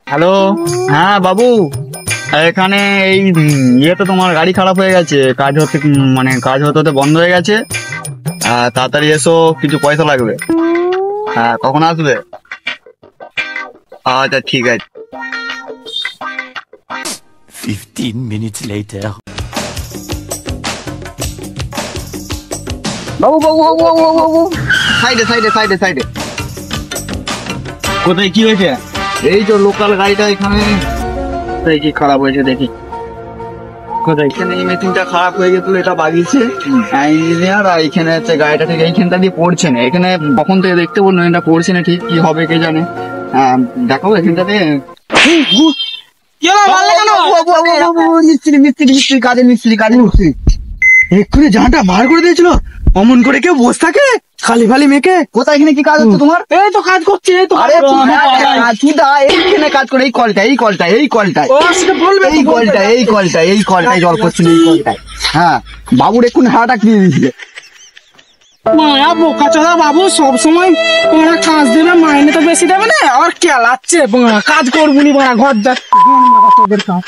Hello, হ্যাঁ বাবু, এখানে এই ইয়েতে তোমার গাড়ি খারাপ হয়ে গেছে, কাজ হতে মানে কাজ হতে হতে বন্ধ হয়ে গেছে। তাড়াতাড়ি এসো, কিছু পয়সা লাগবে। হ্যাঁ, কখন আসবে? আচ্ছা ঠিক আছে। 15 minutes later. বাবু বাবু বাবু বাবু বাবু বাবু, সাইডে সাইডে সাইডে সাইডে। কোথায় কি হয়েছে? এই তো লোকাল গাড়িটা এখানে কোথায় কি খারাপ হয়েছে দেখি। কোথায়? এখানে এই মেশিনটা খারাপ হয়ে গেছিল, এটা বাগিয়েছে ইঞ্জিনিয়ার। আর এখানে হচ্ছে গাড়িটা ঠিক এইখানটা দিয়ে পড়ছে না। এখানে কখন থেকে দেখতে বললো এটা পড়ছে না, ঠিক কি হবে কে জানে। দেখো এখানটাতে মিস্ত্রি মিস্ত্রি মিস্ত্রি কাজের মিস্ত্রি কাজের মিস্ত্রি এক্ষুনি জানটা বার করে দিয়েছিল। অমন করে কেউ বসে থাকে খালি ফালি মেখে? কোথায় এখানে কি কাজ হচ্ছে তোমার? এই তো কাজ করছে, এই তো আরে এইখানে কাজ করে এই কলটা এই কলটা এই কলটায় ও সেটা বলবে এই কলটা এই কলটা এই কলটায় জল করছিল এই কলটায়। হ্যাঁ, বাবুর এক্ষুনি হার্ট অ্যাটাক দিয়ে দিয়েছিল। মায়া বোকা চোদা বাবু, সব সময় ওরা কাজ দেবে, মাইনে তো বেশি দেবে না, আবার কেলাচ্ছে কাজ করবুনি ঘর যা তোদের কাজ।